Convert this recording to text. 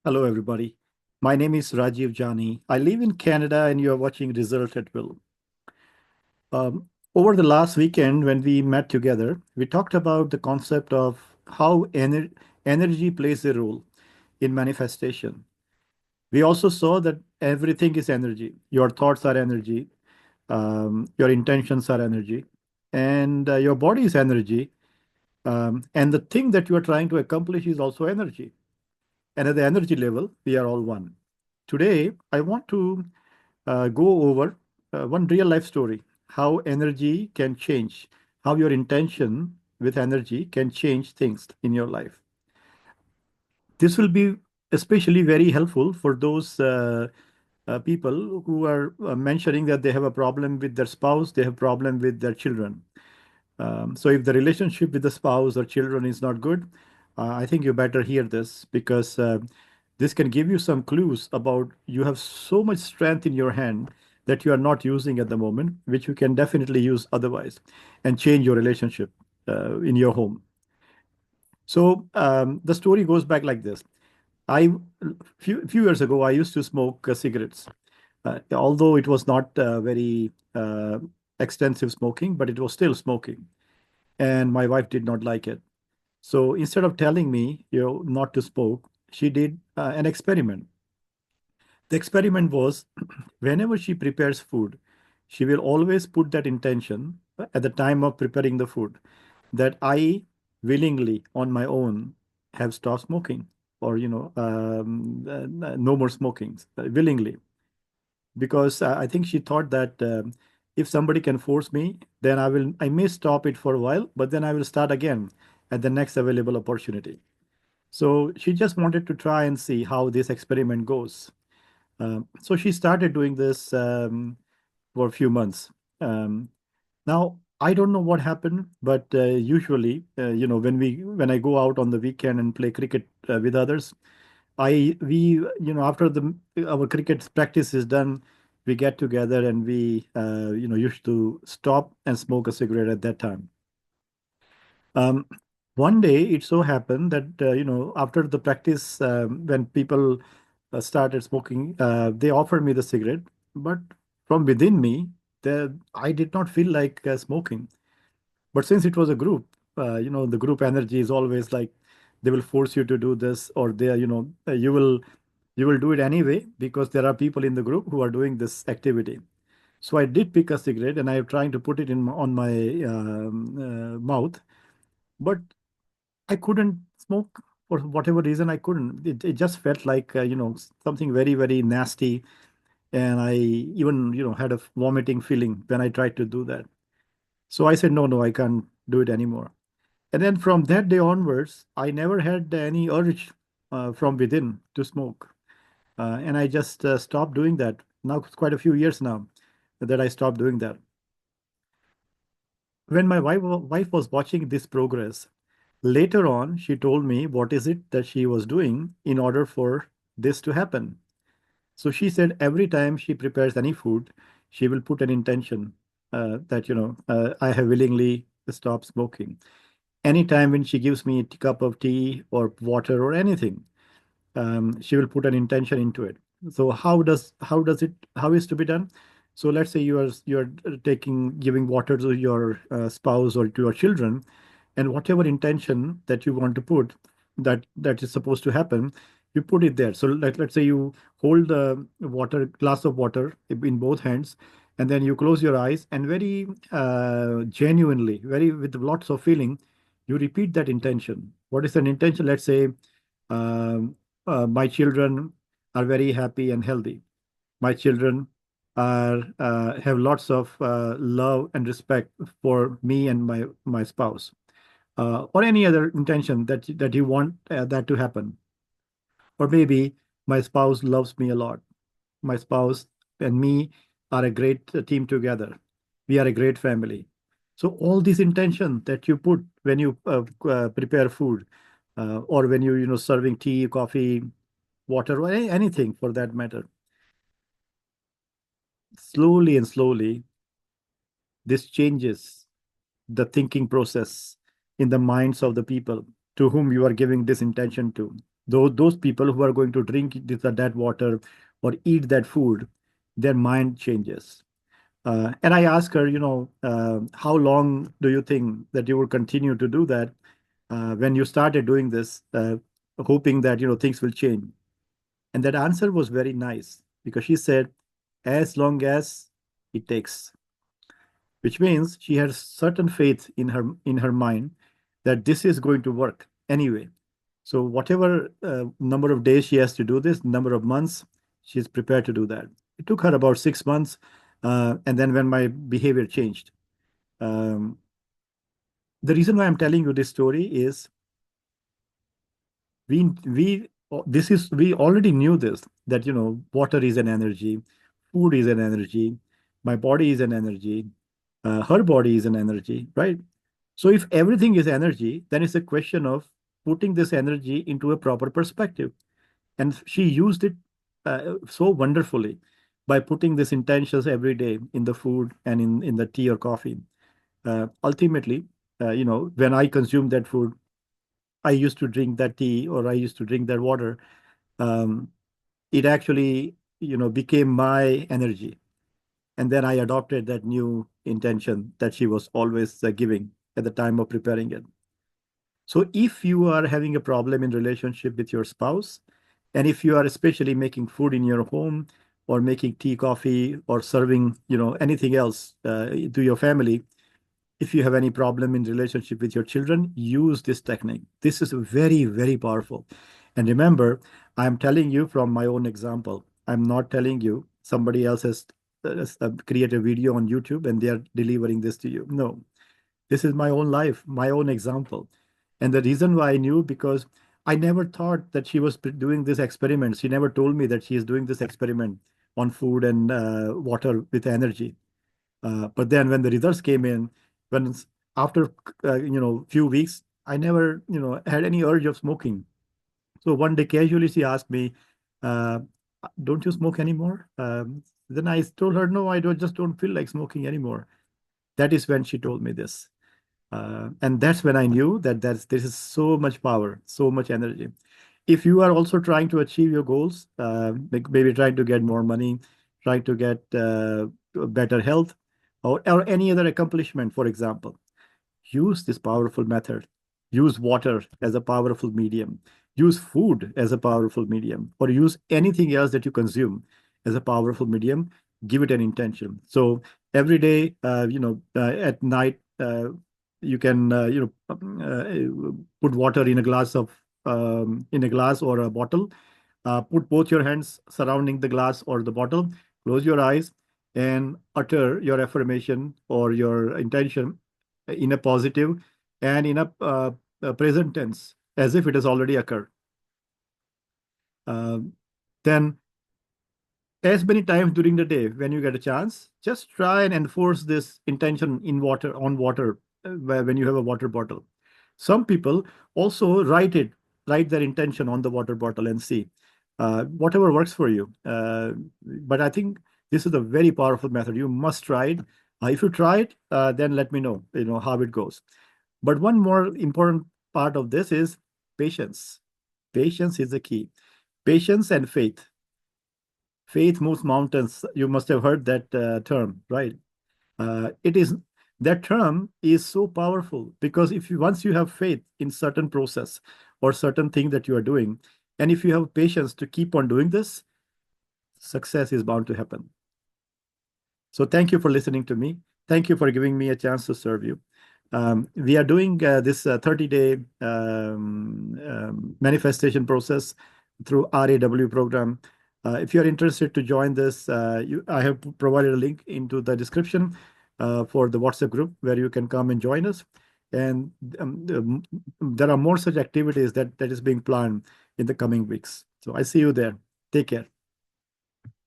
Hello, everybody. My name is Rajiv Jani. I live in Canada, and you are watching Result at Will. Over the last weekend, when we met together, we talked about the concept of how energy plays a role in manifestation. We also saw that everything is energy. Your thoughts are energy, your intentions are energy, and your body is energy. And the thing that you are trying to accomplish is also energy. And at the energy level, we are all one. Today, I want to go over one real life story, how energy can change, how your intention with energy can change things in your life. This will be especially very helpful for those people who are mentioning that they have a problem with their spouse, they have problem with their children. So if the relationship with the spouse or children is not good, I think you better hear this because this can give you some clues about you have so much strength in your hand that you are not using at the moment, which you can definitely use otherwise and change your relationship in your home. So the story goes back like this. I few years ago I used to smoke cigarettes, although it was not very extensive smoking, but it was still smoking, and my wife did not like it. So instead of telling me, not to smoke, she did an experiment. The experiment was whenever she prepares food, she will always put that intention at the time of preparing the food that I willingly on my own have stopped smoking or, no more smoking willingly. Because I think she thought that if somebody can force me, then I may stop it for a while, but then I will start again at the next available opportunity. So she just wanted to try and see how this experiment goes. So she started doing this for a few months. Um, Now I don't know what happened, but usually, when I go out on the weekend and play cricket with others, I we after the our cricket practice is done, we get together and we used to stop and smoke a cigarette at that time. Um, One day it so happened that after the practice, when people started smoking, they offered me the cigarette, but from within me, I did not feel like smoking. But since it was a group, the group energy is always like they will force you to do this, or you will do it anyway because there are people in the group who are doing this activity. So I did pick a cigarette and I am trying to put it on my mouth, but I couldn't smoke for whatever reason. I couldn't. It just felt like something very very nasty, and I even had a vomiting feeling when I tried to do that. So I said, no, no, I can't do it anymore. And then from that day onwards, I never had any urge from within to smoke. And I just stopped doing that. Now it's quite a few years now that I stopped doing that. When my wife was watching this progress, later on, she told me what is it that she was doing in order for this to happen. So she said every time she prepares any food, she will put an intention that, I have willingly stopped smoking. Anytime when she gives me a cup of tea or water or anything, she will put an intention into it. So how is to be done? So let's say you're giving water to your spouse or to your children, and whatever intention that you want to put that is supposed to happen, you put it there. So let's say you hold the water glass of water in both hands, and then you close your eyes and very genuinely, very with lots of feeling, you repeat that intention. What is an intention? Let's say um, my children are very happy and healthy. My children are have lots of love and respect for me and my spouse, or any other intention that you want that to happen. Or maybe my spouse loves me a lot. My spouse and me are a great team together. We are a great family. So all these intention that you put when you prepare food, or when you serving tea, coffee, water, or anything for that matter, slowly and slowly, this changes the thinking process in the minds of the people to whom you are giving this intention to. those people who are going to drink this or that water or eat that food, their mind changes. And I asked her, how long do you think that you will continue to do that when you started doing this, hoping that, things will change? And that answer was very nice because she said, as long as it takes, which means she has certain faith in her mind that this is going to work anyway. So whatever number of days she has to do this, number of months, she's prepared to do that. It took her about 6 months, and then when my behavior changed. Um, the reason why I'm telling you this story is we already knew this, that water is an energy, food is an energy, my body is an energy, her body is an energy, right? So if everything is energy, then it's a question of putting this energy into a proper perspective. And she used it so wonderfully by putting these intentions every day in the food and in the tea or coffee. Ultimately, when I consume that food, I used to drink that tea or I used to drink that water. Um, it actually, became my energy. And then I adopted that new intention that she was always giving at the time of preparing it. So if you are having a problem in relationship with your spouse, and if you are especially making food in your home or making tea, coffee, or serving, anything else to your family, if you have any problem in relationship with your children, use this technique. This is very, very powerful. And remember, I'm telling you from my own example. I'm not telling you somebody else has created a video on YouTube and they are delivering this to you. No, this is my own life, my own example. And the reason why I knew, because I never thought that she was doing this experiment. She never told me that she is doing this experiment on food and water with energy. But then when the results came in, when after few weeks, I never had any urge of smoking. So one day casually she asked me, uh, "Don't you smoke anymore?" Then I told her, "No, I just don't feel like smoking anymore." That is when she told me this. And that's when I knew that this is so much power, so much energy. If you are also trying to achieve your goals, maybe trying to get more money, trying to get better health, or any other accomplishment, for example, use this powerful method. Use water as a powerful medium. Use food as a powerful medium, or use anything else that you consume as a powerful medium. Give it an intention. So every day, at night, you can, put water in a glass or a bottle. Put both your hands surrounding the glass or the bottle. Close your eyes and utter your affirmation or your intention in a positive and in a present tense, as if it has already occurred. Um, then, as many times during the day when you get a chance, just try and enforce this intention in water on water when you have a water bottle. Some people also write their intention on the water bottle and see whatever works for you. But I think this is a very powerful method. You must try it. If you try it, then let me know, how it goes. But one more important part of this is patience. Patience is the key. Patience and faith. Faith moves mountains. You must have heard that term, right? It is that term is so powerful because if you once you have faith in certain process or certain thing that you are doing, and if you have patience to keep on doing this, success is bound to happen. So thank you for listening to me. Thank you for giving me a chance to serve you. We are doing this 30-day manifestation process through RAW program. If you're interested to join this, I have provided a link into the description for the WhatsApp group where you can come and join us. And there are more such activities that is being planned in the coming weeks. So I see you there. Take care.